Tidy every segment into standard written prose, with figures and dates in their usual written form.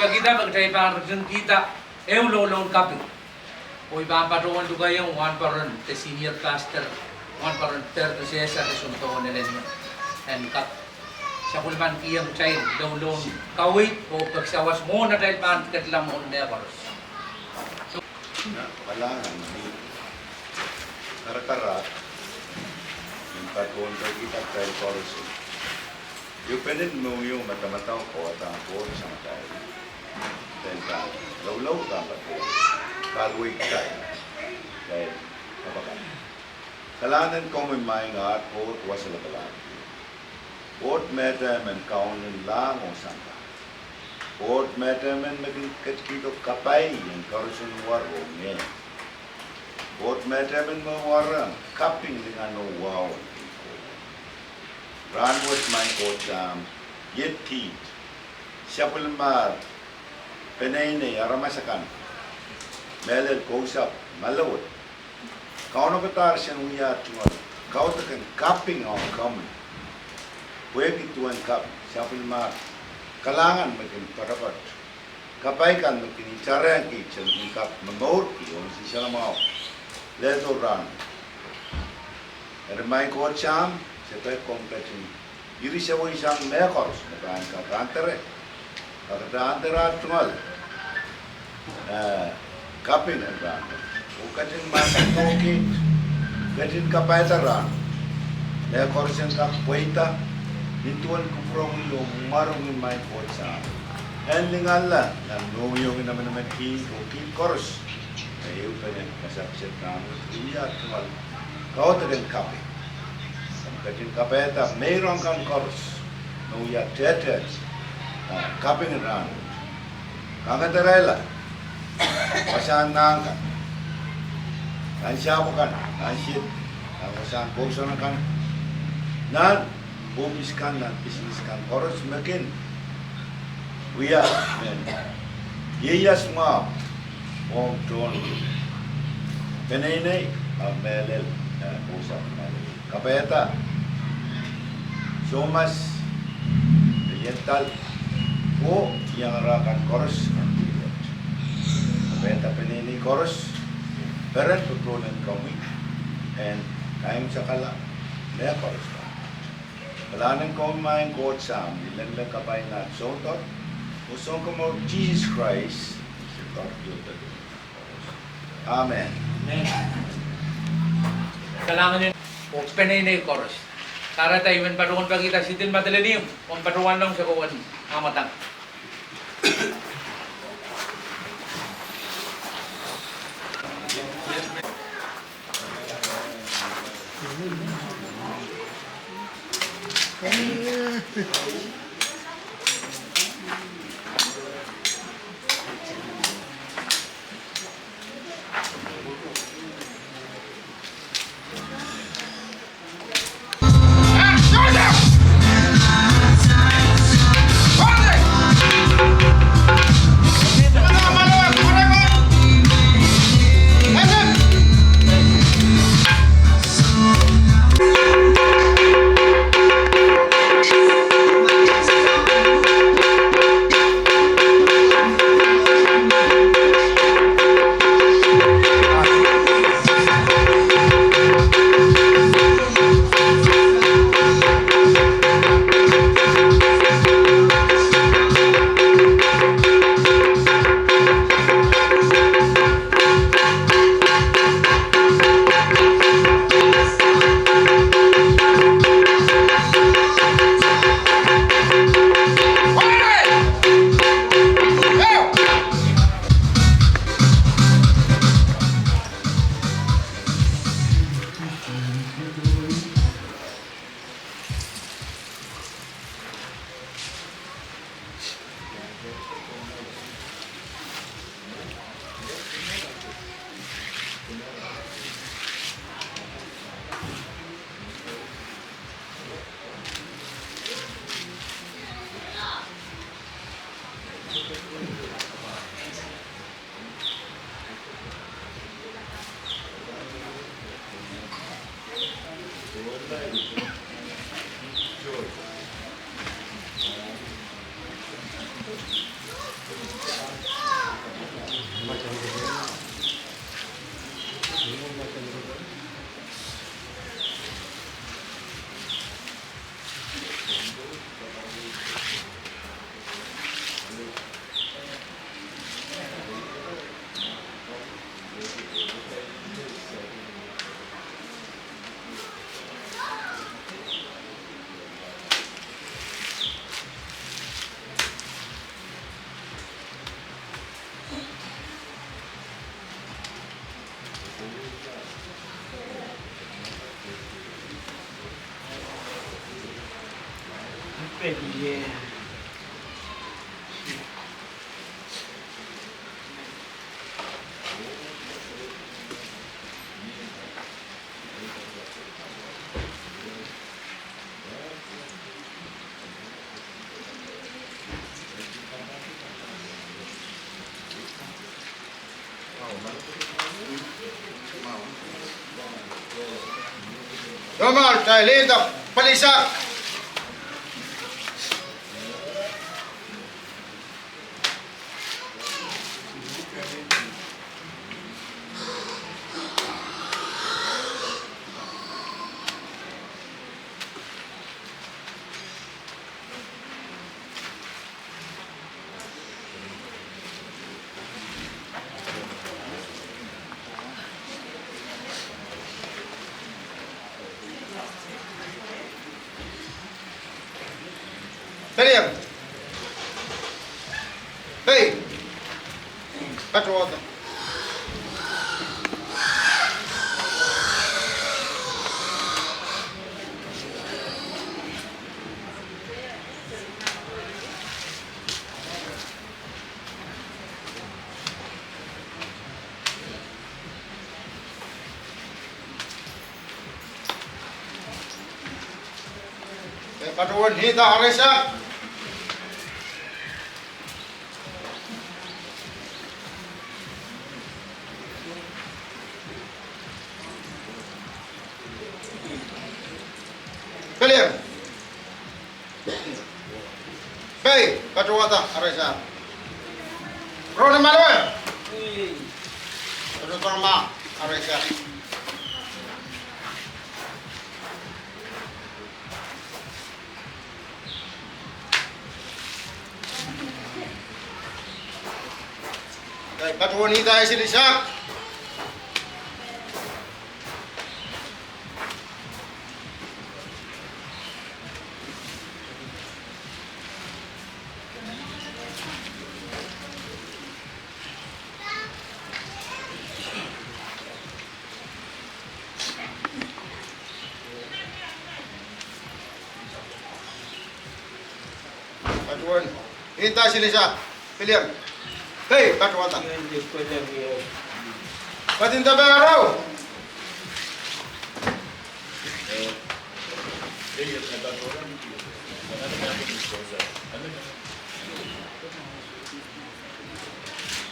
kita magtay parang kita lolong kapi. Oy pampatungan juga yung one paron the senior caster, one paron third sesa the sunto nila niya. And kap sa kulman kiyang child lolong kawit o pagsawas mo na dahil pantikat lang mo na paros. So wala nga karat-karat yung pag-control kita tayo paros. Yung pwede mo yung mata-mataw ko at ang po sa matay. Dahil ka, law-law ka ba po? Kalwig tayo. Dahil, kapakan. Kalanan ko may mga at po at wasala kalan. Port metem and kaunin lang o sangka. Port metem and maging katkito kapay yung karusun waro niya. Port metem and mga warang kaping dengan no wow. Ranwat my kocham yet teeth. Siapulmar penene aramasakan. Melel Kousapw Malewe. Kau no betar siya nuya tuan. Kau tekan kaping ang kamu. Pwede tuan kap. Siapulmar kalangan makin parapat. Kapaikan makin cara yang kicil kap memor kion si siya mau. Leto ran. Ermay kocham. Setelah kompletin, iri sewa isang mekors, nakaan kakantere, kakantere tungal, kapin ang ukatin masang tokit, katin kapaitaran, mekors yang kapwaita, nituan kuprong yung marong yung may kotsa, ending Allah, nang nuyong naman ki kors, kayo pa rin kasapsit namin, iyat tungal, kau tagang kapin. Katin kapeta mayroon kang kors no ya tetet kaping ran kangatarela pasan nangka kan siapa kan asyik pasan bosan kan nan bubiskan dan bisniskan kors makin wiya men iya semua om ton penene melel Kousapw Malewe kapeta Somas, Yental, o yang arakan koros ang pilot. Kapeta pinili koros, peren tutunan kami, and kain sa kala, na koros ka. Kalanan ko maing kotsam, ilan lang kapay na sotot, usong ko mo Jesus Christ, si God yun. Amen. kailangan yun pinay koros. Karena tayo man patungan pa kita sitin madalanium, kung patungan lang sa kuwan amatang. Pwede. Normal, leda, palisak. William. Hey. Better water. Patuan hita harisa. William. Hey, patuan harisa. Kousapw Malewe. Patuan harisa. Patuan hita harisa. Patuan hita harisa. William. Hey, patuan ta. Hindi ko lang yun. Patinta baro.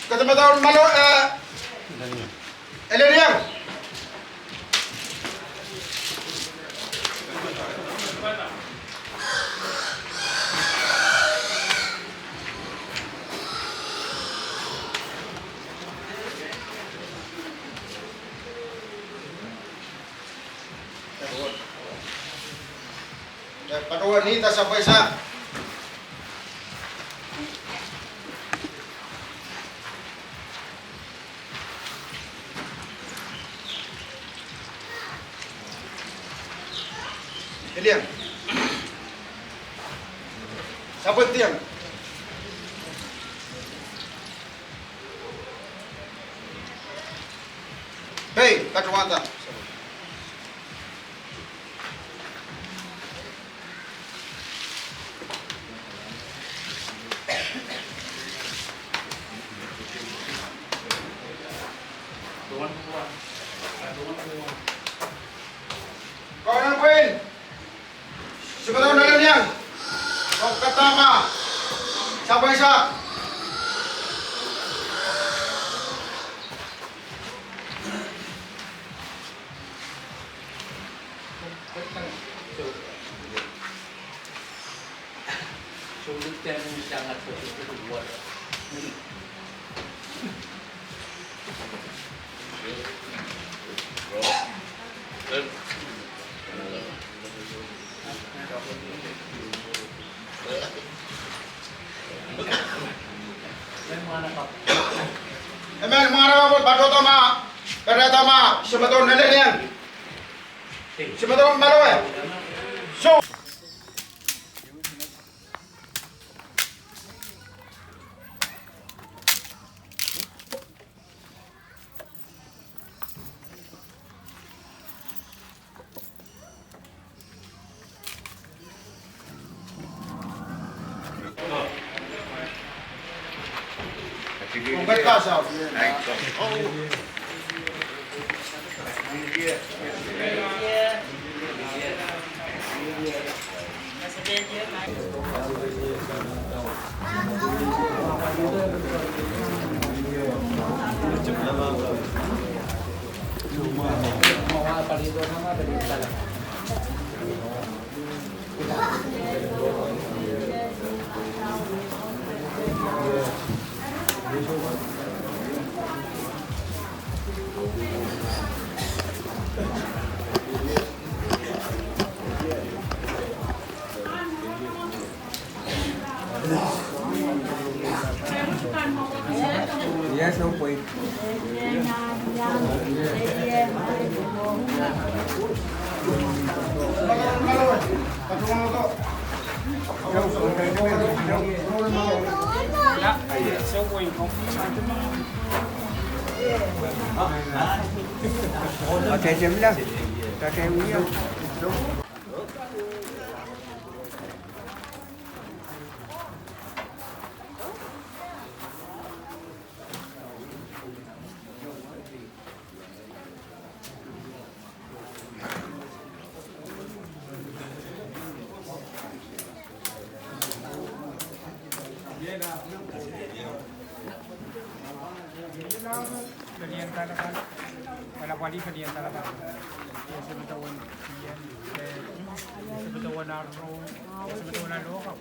Kousapw Malewe. Eleriam. Patuan hita sampai sa. Eliam. Sabut tiang. Hey, kacamata. Kau nak poin. Sebetulnya dalam yang kau katama sampai sa. Sulit yan yung sangat ko sa buwan. Emang mengarah apa batu tama, kerja tama, sebetulnya dalam yang sebetulnya Malewe. So. Kausapw. Yes, no point. Okay, chấm lang. Kakay uyo. Kalian talaga. Wala wali kalian talaga. Ya sebetawan kian. Sebetawan arno. Sebetawan arno ka.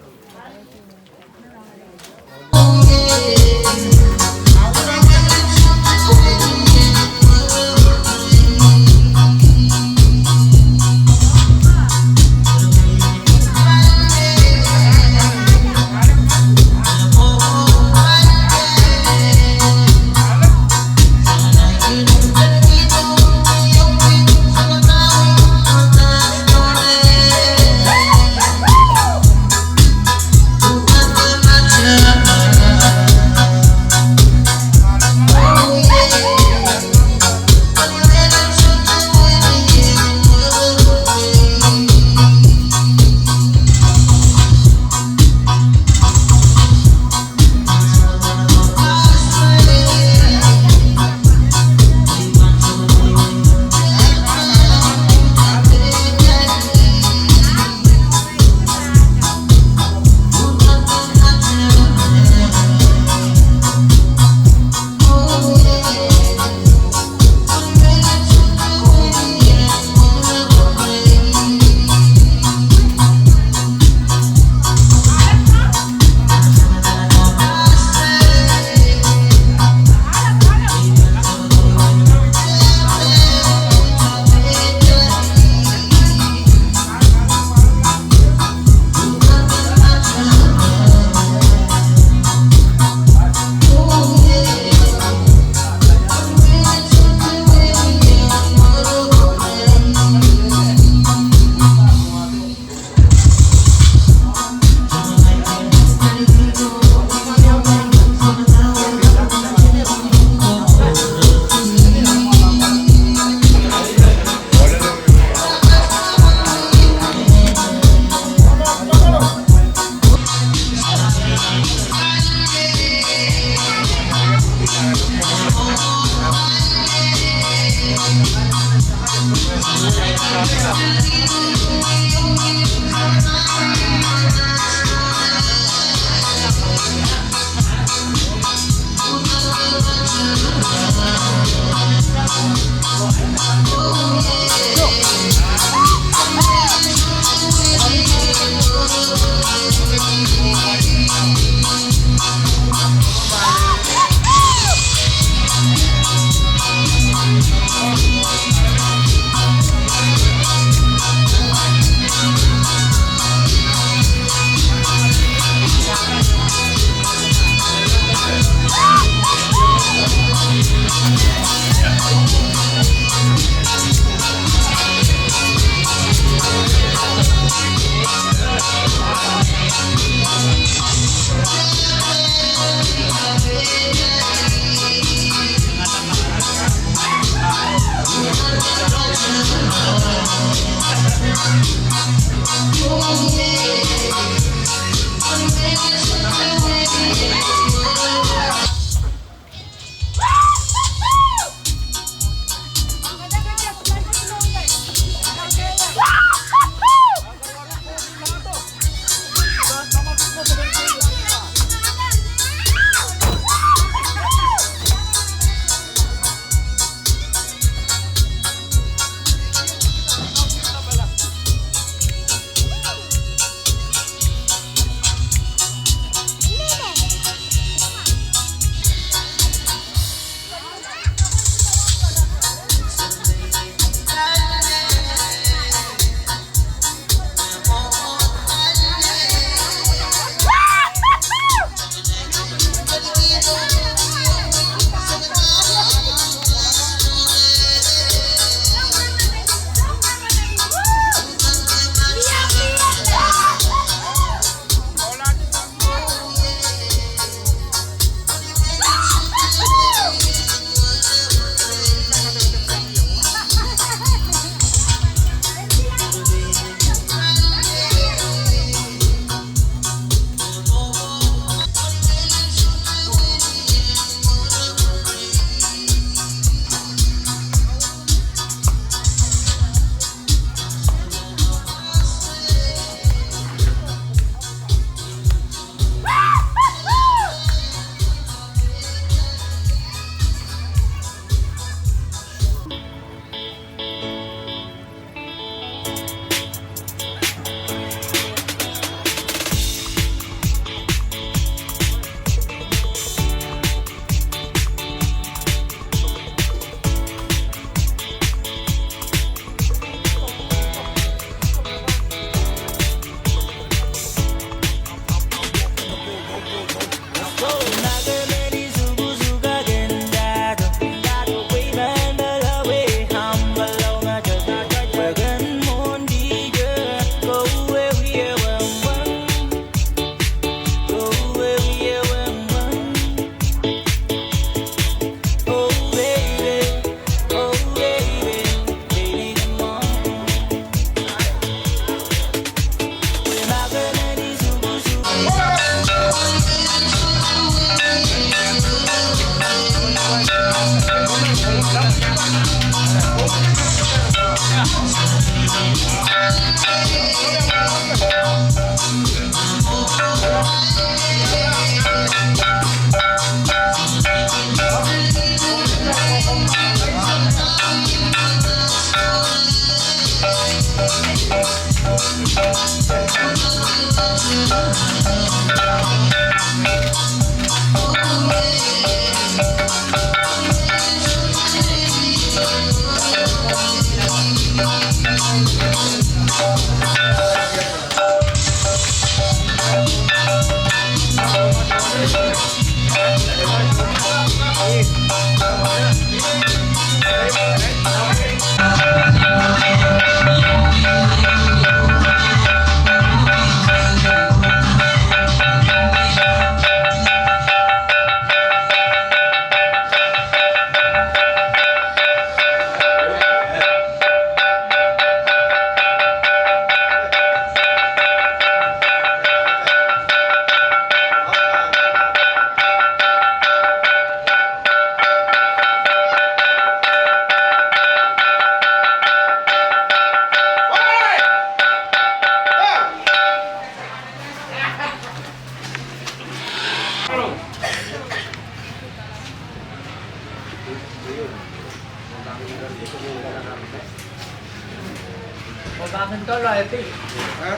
bakit ka lah ito?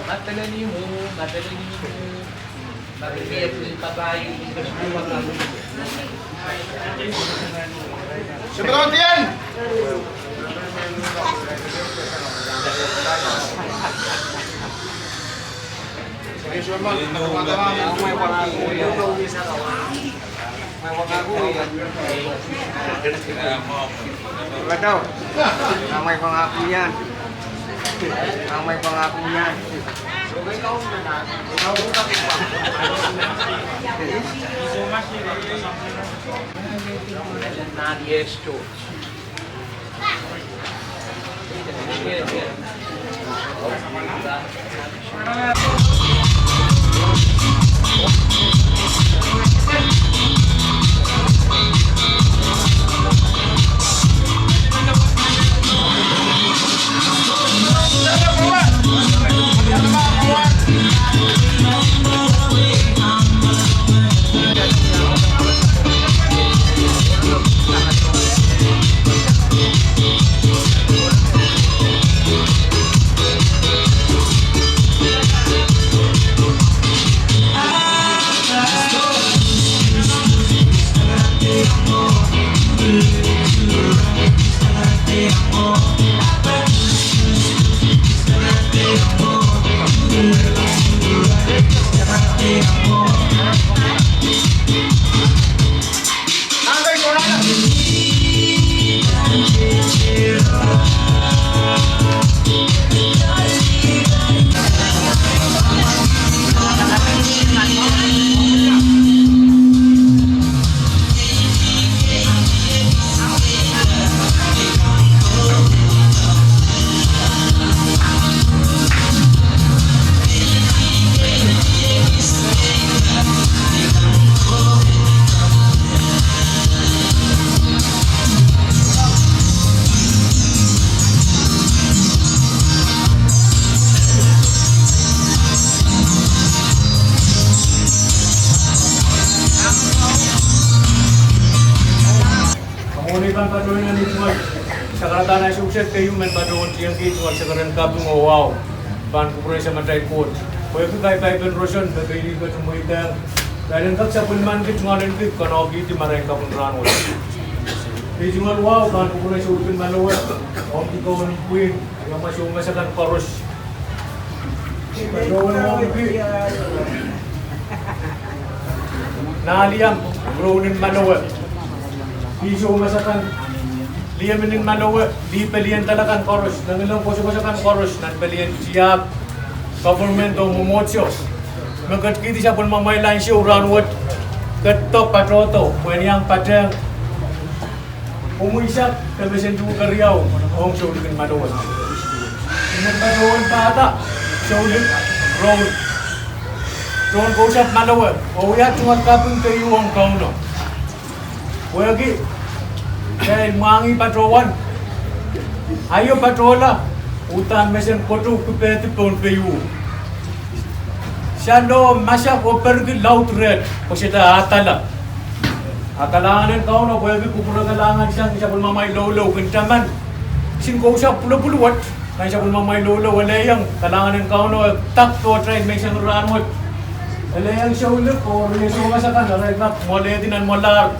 Matalani mo. Bakit yung kabayo yung kasama ka mo? Sebentar Tian. Sige, suwan mo. May pangako yan. May pangako yan. Diba daw? May pangako yan. May pangako yan. Yes, to. Pan patuloy na nito sa karata na sukses kayo man padoon tiyang kito sa karan kapung wow pan kupure sa matay pot pwede kay pen rosyon bagay ko tumuita dahil kag sa pulman kit ngalan kit kanogi ti maray kapung rano di jual wow pan kupure sa Kousapw Malewe om ti ko ni queen yung masyunga sa kan paros padoon mo kit naliam Kousapw Malewe Isu masakan liam Malewe di pelian talakan koros nangilang koso-kosakan koros nan pelian siap government o mumotso magat kiti siya pun mamailan siya uranwat ketok patroto when yang padang umuisap kebesen tuh kariau ong Kousapw Malewe ingat patroon pata Kousapw road Kousapw Malewe o ya cuma kapung kayu ong kauno Wagi, kaya mangi patrowan. Ayo patrola, utan mesen koto kupeti pon peyu. Siando masya ko pergi laut red, pasita atala. Atalangan kau no wagi kupura kalangan siyang siya pun mamay lolo kentaman. Sin ko siya pulo-puluwat, kaya siya pun mamay lolo walayang kalangan kau no tak to try may siyang ranwat. Walayang siya ulit o reso masakan, aray nak mole dinan molar.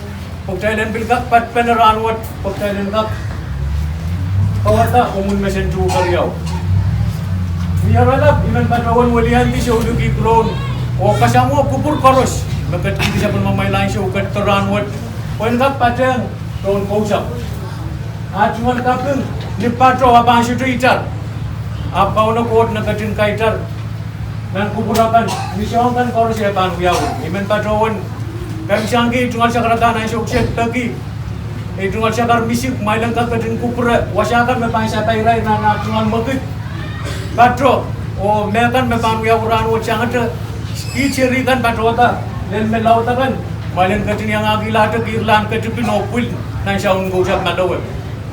Pagkailan bilgak pat peneranwat pagkailan kak kawata umun mesen juga riau. Biarlah iman patrawan walian di show dugi grown o kasamo kupur koros magat hindi siya pun mamailan siya ugat teranwat wen kak padang grown Kousapw at jual kapeng ni patro abang siya itar apaw na kuot na katin kaitar nan kupurakan ni siya kan koros siya pan wiyaw iman patrawan kami sanggi tungal sa karatan ay sukses lagi. Tungal sa karmisik mailang kakadin kupura wasyakan may pangsapay-ray na tungal magit. Patro o mekan may pangyaw uran o siyang ichirikan patro ta. Len may lauta kan mailang katin yang agilata kirlan katin pinopul na siyang Kousapw Malewe.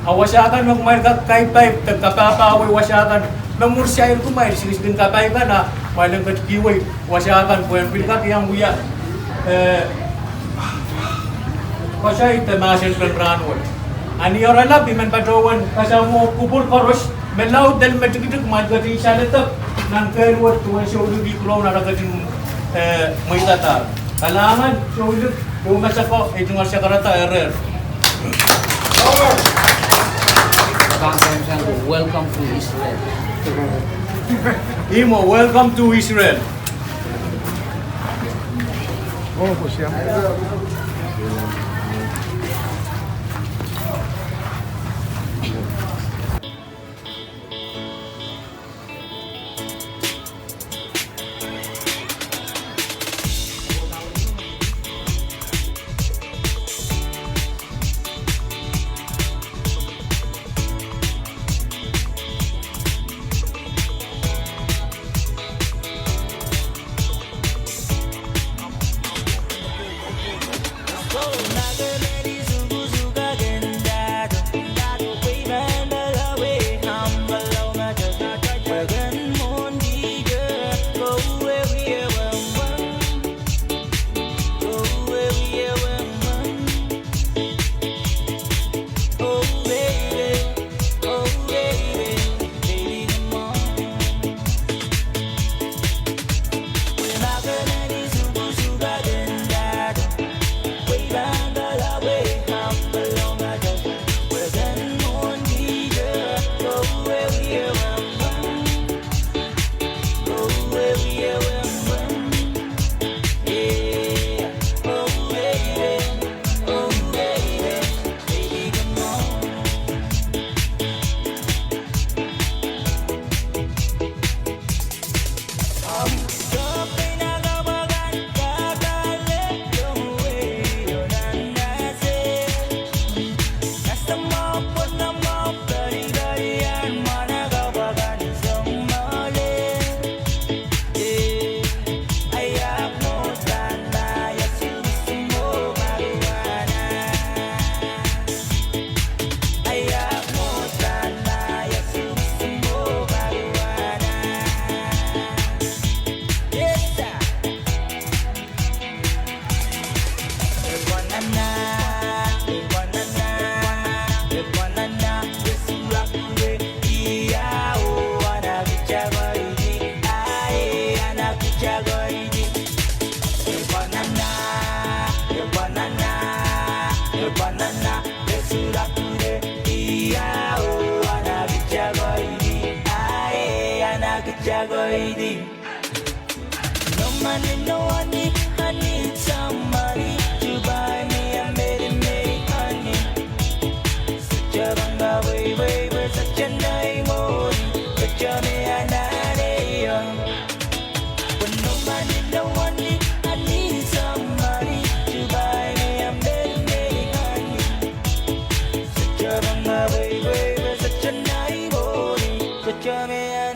Wasyakan may kay-pay tagkapapaway wasyakan. Memursyayir ko may siniskin kapay ka na mailang katikiway wasyakan po yung pilikat yang uya. Kasi ite masin penranwat. Ani orang labi men patrowan kasamo kupur koros Melaut dan metik-metik madgati syalatak nan kelwat tuan syaudu di Kroon naragatin maitata. Kalaman syaudu rumah sako itu ngasya karata error. Welcome to Israel. Imo, welcome to Israel. Oh, siap. No money, no honey, I need some money to buy me a made honey. Such a banga way, such a nice morning, such a me and no money, no honey, I need some money to buy me a made honey. Such a banga way, such a nice morning, such a me and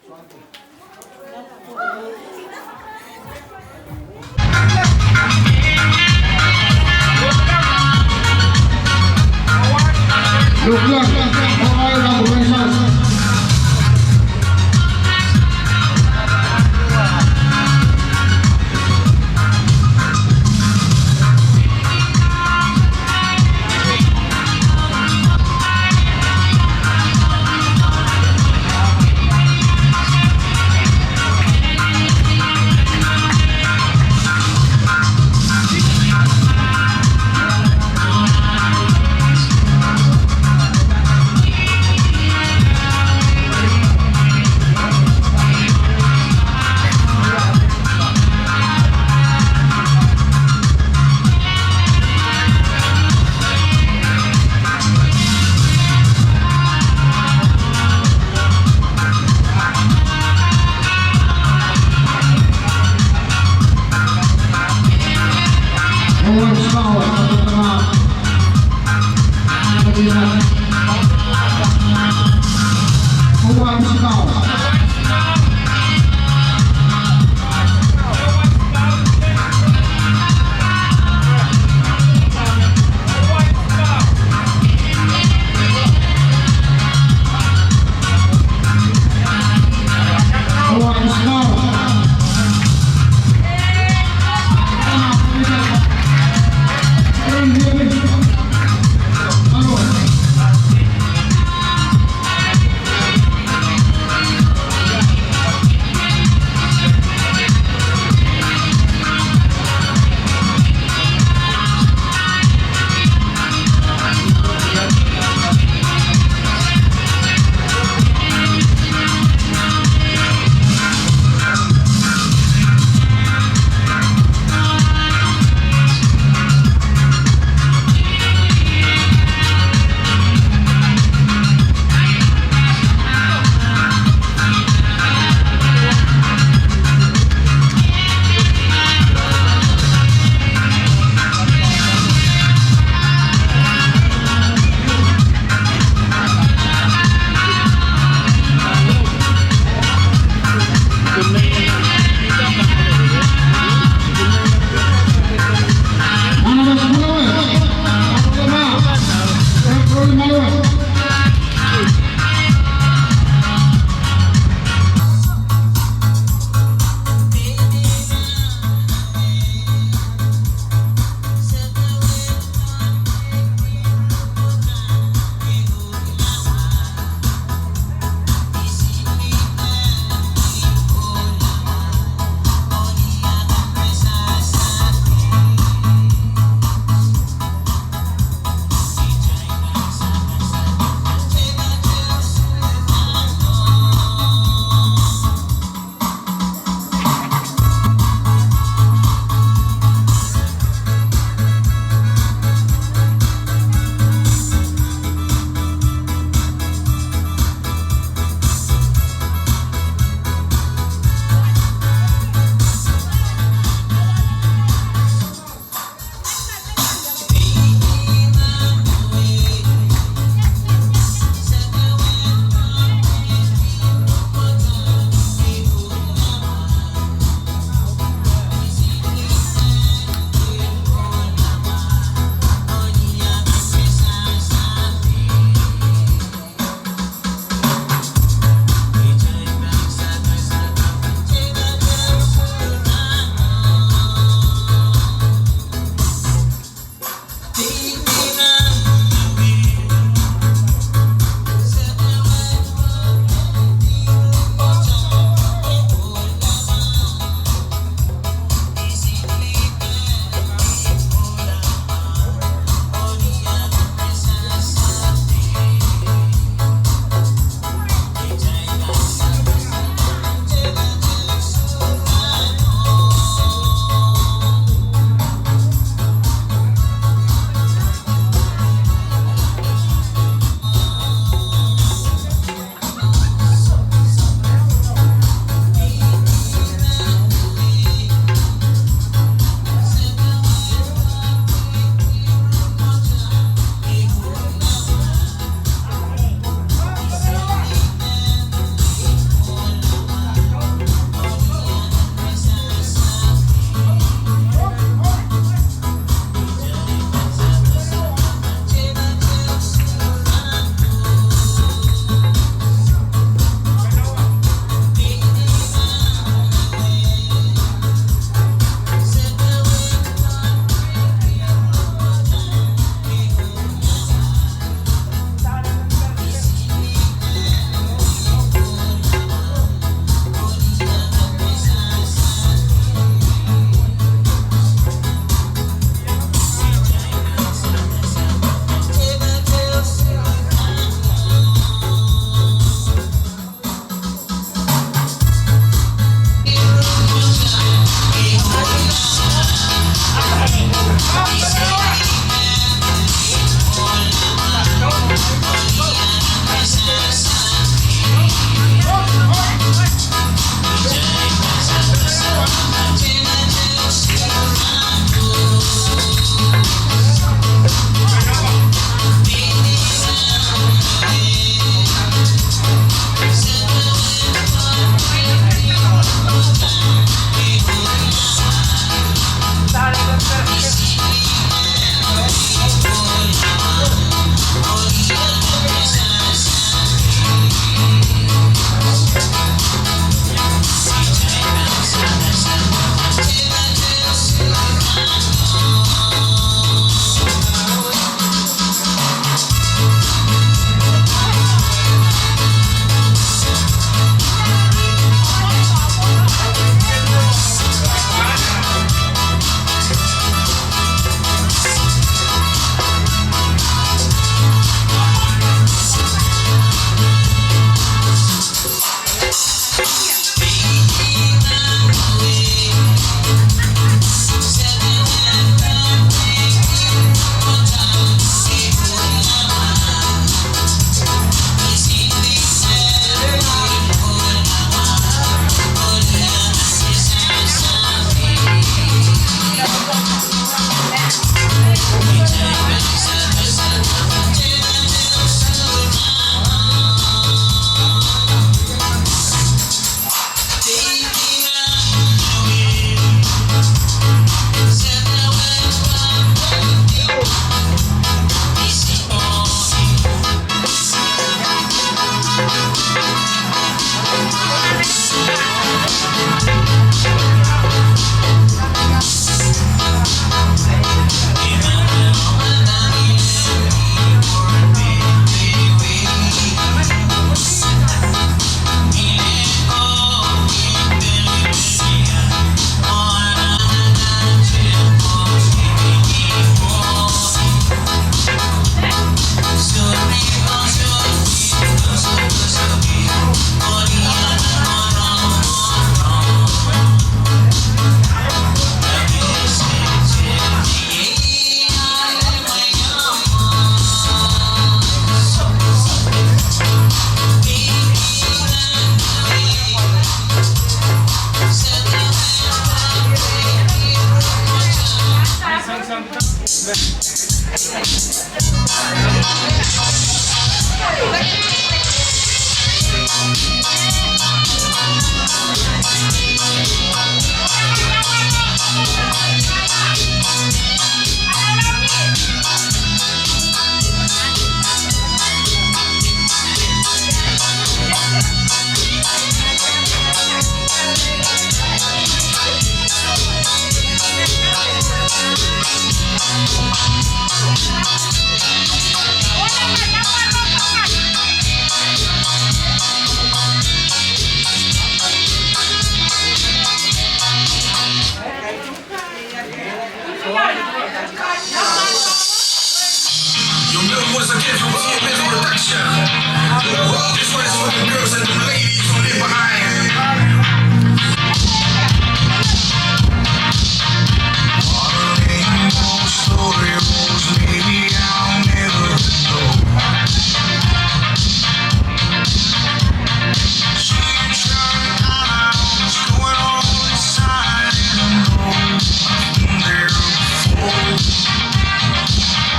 Lyrical, pemain Augustine.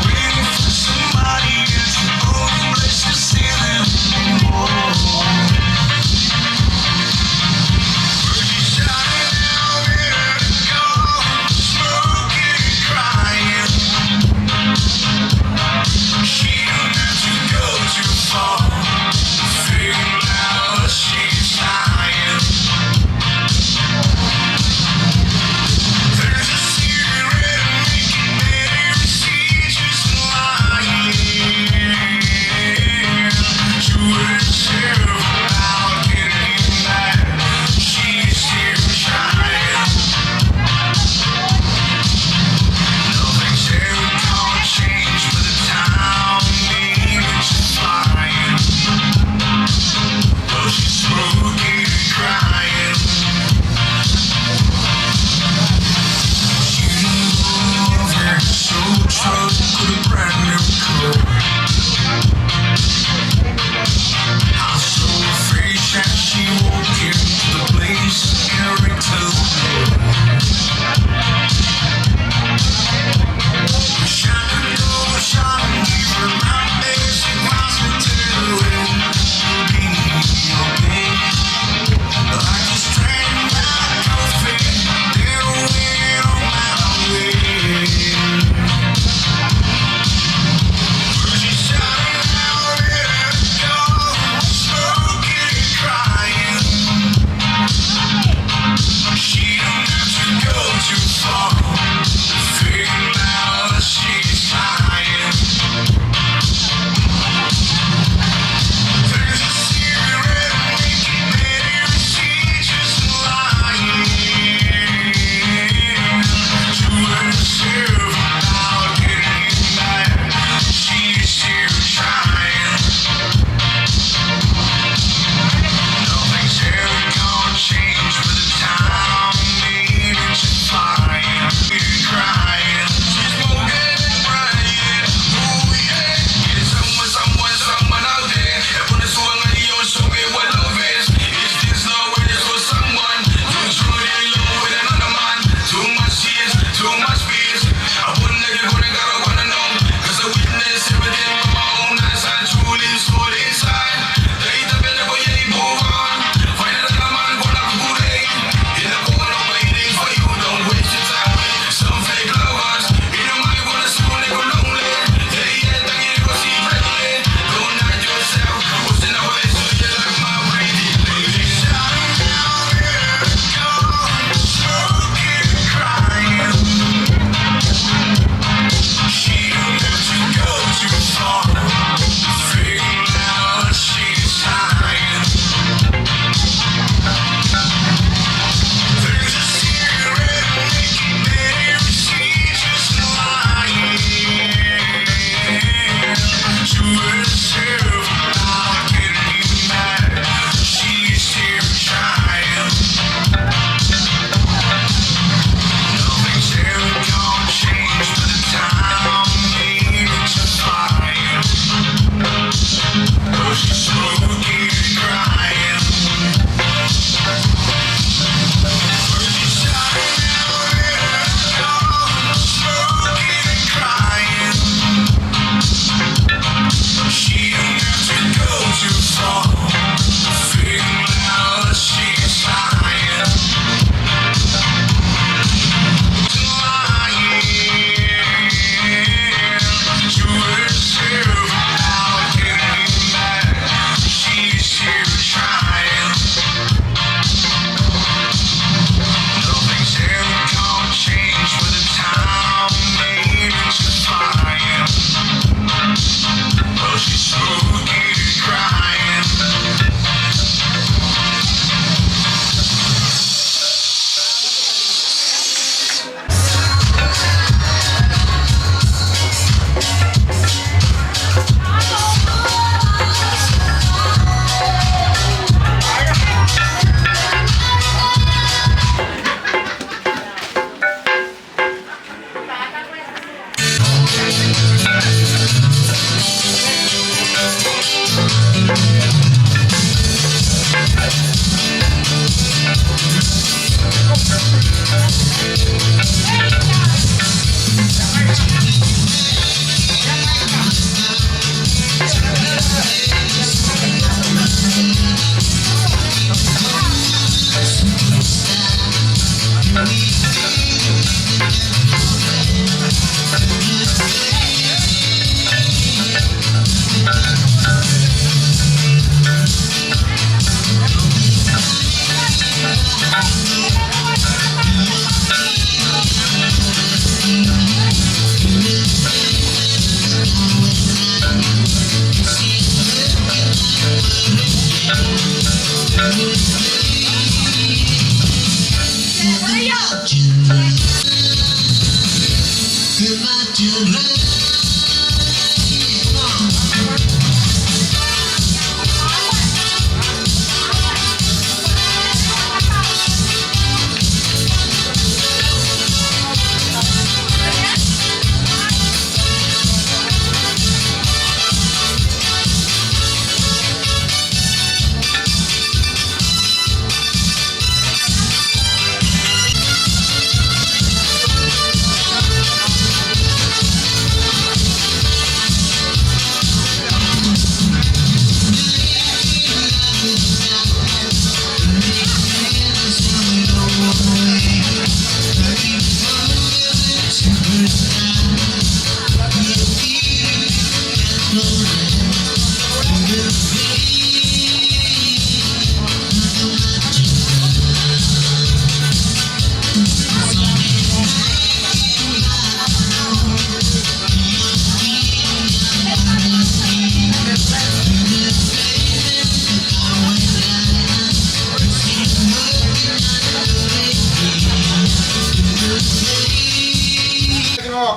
Waiting for somebody to go to places.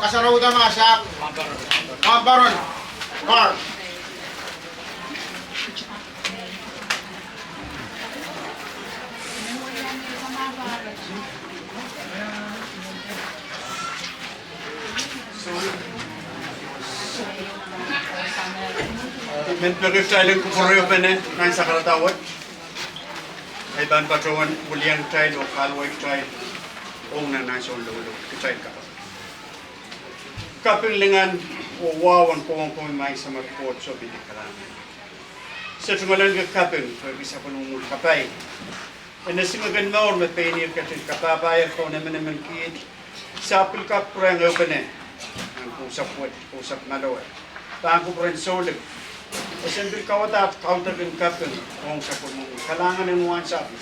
Kasaraw tama siya. Kamparon. Car. Men pagkakailan ko po rin pa na ngayon sa karatawat. Ay ban patrowan uliang child o kalway child. Ong na nasa ulo-ulo. Child ka. Kapilingan o wawan ko ang pumimay sa maripot so binikalangan. Sa tumalan ka kapil, pag-isa pa nung kapay. E nasimagan maor may painir ka tin kapabayar ko naman kid. Sa apil ka purang open ang Kousapw Malewe. Paan ko purang solig. E siyempre kawatat, kautar ng kapil, kung sa pulmong kalangan ng mga sabi.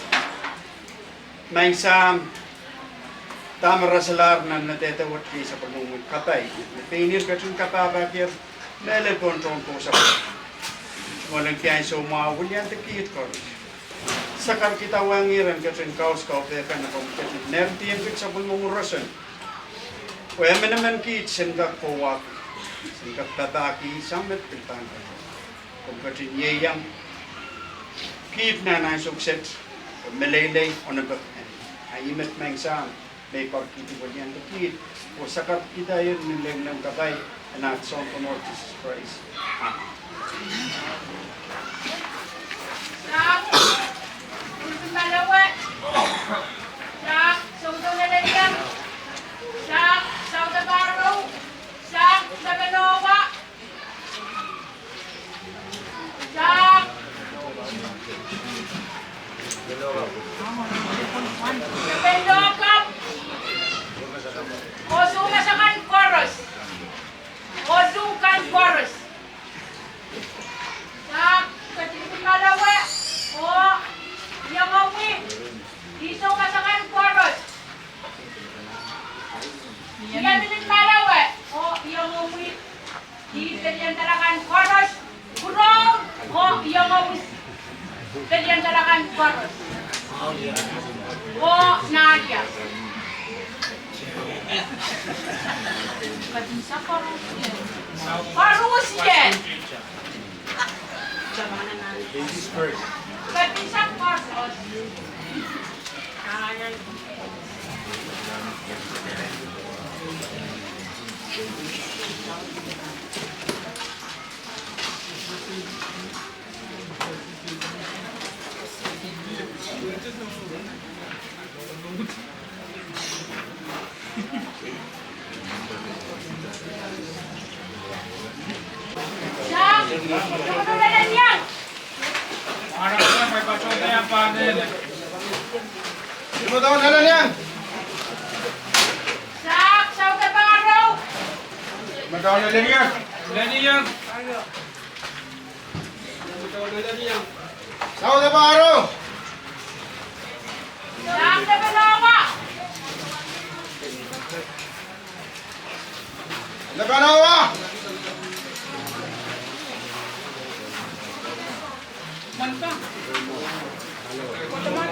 May sa tamara salar na natetawat kayo sa pulmong kapay. Painir ka tin kapabakir, meron kontrol ko sa walang kaya so mawulyan takit ko. Sakar kita wangiran katrin kaos ka opera na pamkatit. Nerti yung sa pulmong rason. Kaya naman kit sengak kowak, sengak tataki samit piltan. Pagkatin yeyang kit na na sukset, melelay o nabakhan. Ay imet mang sam, may pagkiti walyan takit. O sakar kita yun nilang ng kabay, anak son for Lord Jesus Christ. Amen. Sak, Malewe. Sak, Sauda Nalaliang. Sak, Sauda Baro. Sak, Saganowa. Sak. Kapendokap. Ozunga sakan chorus. Ozungkan chorus. Sak, Kamadipw Malewe. O, Yangawi. Iso kasakan chorus. Kamadipw Malewe. O, Yangawi. Iterian talakan chorus. Kurong. O, Yangawi. Iterian talakan chorus. O, Nadia. Kadisa Parusyen. Parusyen. Kadisa Parusyen. Sak, Sauda Nalaliang. Sino daw Nalaliang? Sak, Sauda Baro. Madaw Nalaliang. Sauda Baro. Sak, Naganawa!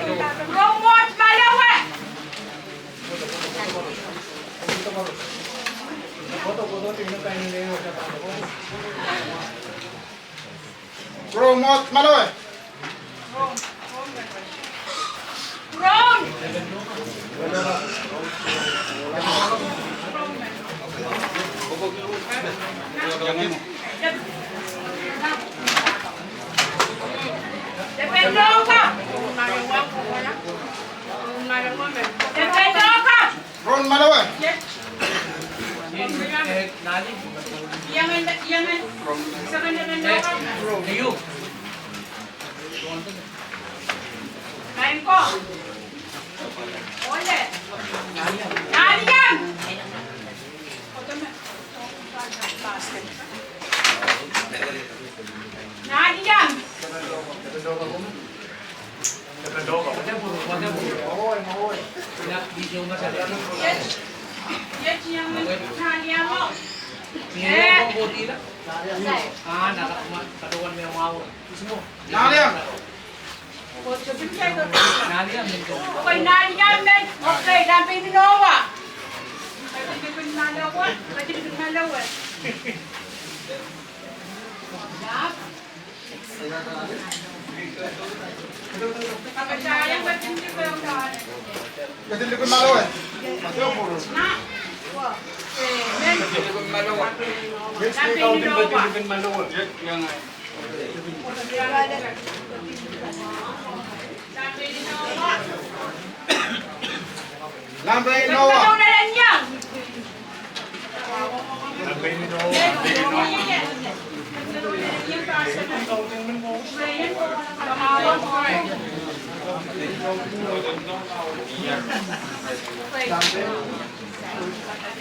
Kousapw Malewe! Kousapw Malewe! Ron! Depende ka! Depende ka! Ron Malewe! Nali. Iyangan. Sa kanya ka. Kayo. Kain ko. Ole. Nali yan! Nali yan! Yan yung nali yan mo. Katuan mo yung mawa. Naliang! Okay, nali yan, men. Okay, dami ninowa. Pwede ko nalawa. Pwede ko nalawa. Kapasayang ba't hindi ko yung daan? Katilikod Malewe! Na? Men. Yes, ikaw din ba Tiligan Malewe? Dami ninowa. Lambay Ikaw Noah! na lang yan. Nabay ni Noah.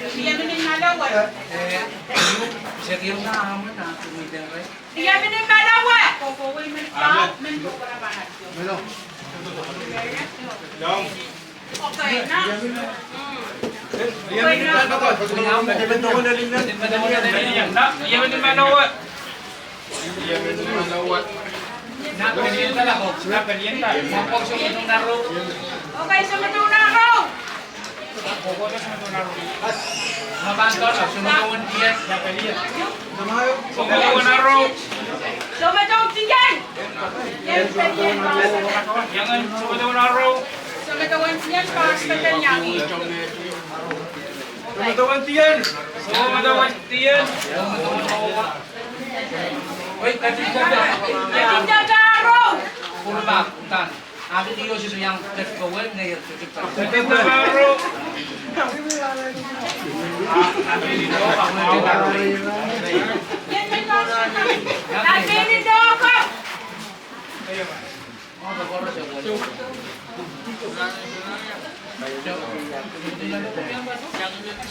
Diyan mo na yung malawa. Siya kiyong naaman na. Tumitin rin. Diyan mo na yung malawa. Kukuwi mo na ito. Okay na. Okay na. Okay, sumunod na ako. Mabantor, sumutungan diyan. Sumunod diyan. Yan, yan. Sumunod diyan para sa kanya. Uy, katindaga. Katindaga ako. Puro ba? Tan. Amin iyo siya yang kawal ngayon. Yan, may kasi. Nabili daw ako.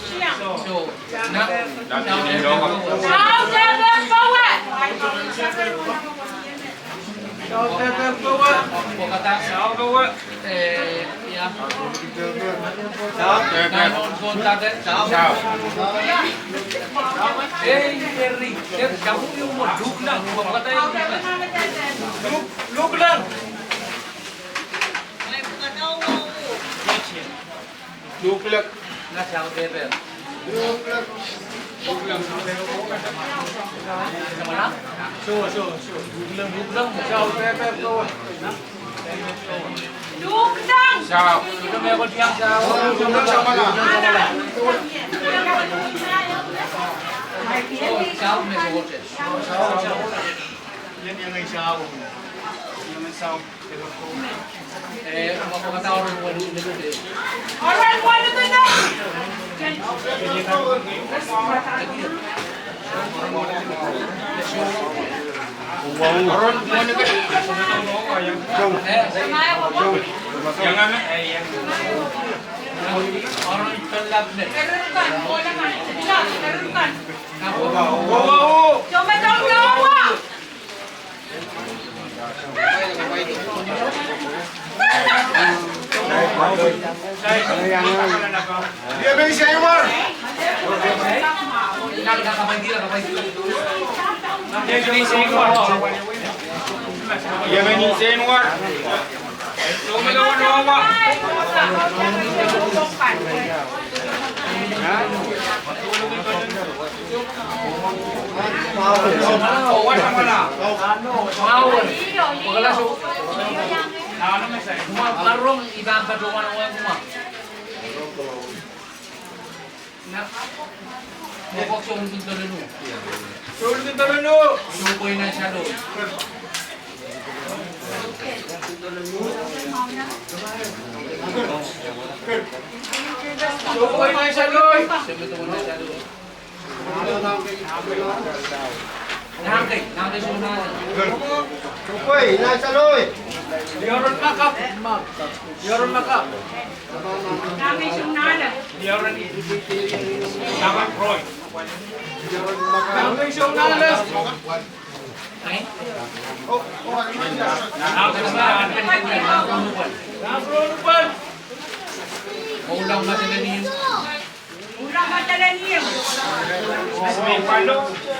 Siya. Ciao, Seven Power. Duklak! Dukdang. Ito may ako diyang sa Duklak sa mana! South may suwotse. Yan yung isaw. Yung isaw. Makakatawa rin mo nito. Alright, one to na. Orang pelab ni. Meron wala ka. Meron ka. Wow. Sumunod na ako. Dia beli saya war. Dia beli saya war. Marong ibang patungan ng mga Bukok sa ulit ng talano. Sulit ng talano. Inukoy na siya doon. Sulit na siya doon. Sumituon na siya doon. Nangkay siya na. Sukoy, nasa loy. Diyoron makap. Diyoron makap. Kami sumnala. Diyoron Dapat Roy. Kami siyang nalas. Ay? Nakapulupan. Maulang matalanin. Ulang matalaniyam.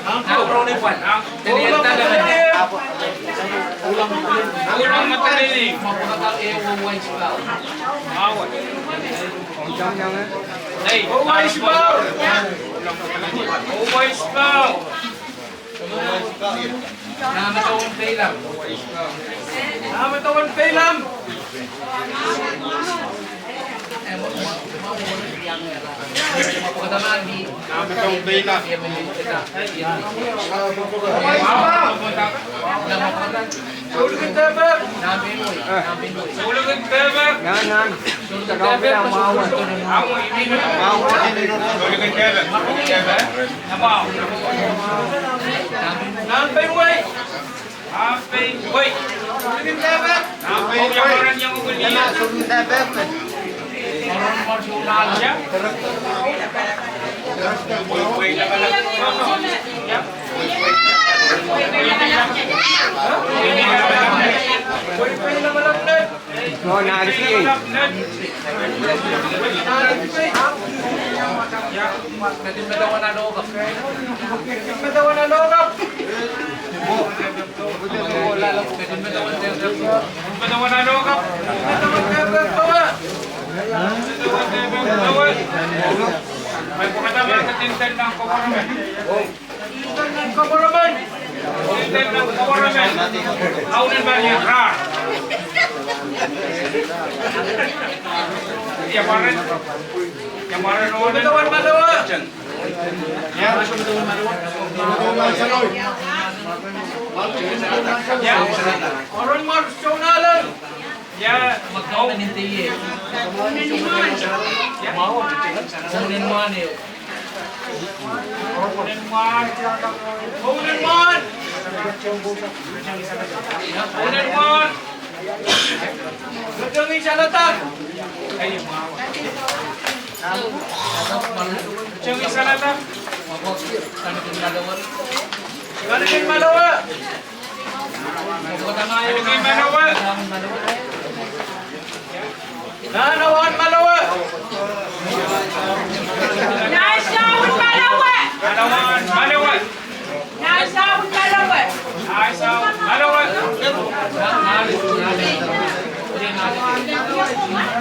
Nakapulupan. Tiniyan talaga. Ulang matalinig. Mapakatang ewan wise pa. Awat. Hey, Wise Bow! Wise Bow! Namatawan kayo lang. Namatawan Pelam! Mapakatamaan di. Namatong bela. Sulog ang tabak! Nabinoy. Sulog ang tabak! Sulog ang teber, masusulog ito na Ako, hindi na Nabaw! Nampay way! Nampay way! Sulog ang tabak! Nampay way! Yamaran niyang uguliyan! Maroon mo siya unahan siya. Way na ka lang! Way na malapnat! Oh, naalis na eh. Natimbadawan na loob. Matawan na logap! Natimbadawan na Matawan na logap! Matawan tabak bawa! Matawan tabak bawa! May pukatama sa tintel ng Kamaraman. Tintel ng Kamaraman! Tintel ng Kamaraman! Aunan ba niya? Rar! Yamaran! Yamaran o na! Matawan malawa! Ya! Oron Mars! Show na lang! Ya! Magkakaman ng tiye. Kunin mo ano yun. Unan! Gagawin siya latak! Gagawin siya latak! Kanikin malawat. Gagawin malawa! Magkakamayo Gagawin malawa! Nanawan malawa! Nasawon malawa! Nanawan malawa! Nasawon malawa! Nanawan malawa!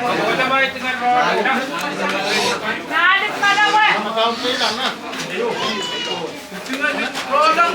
Wala ba itingan mo? Nalit malawa! Namatong bela na. Itingan mo lang!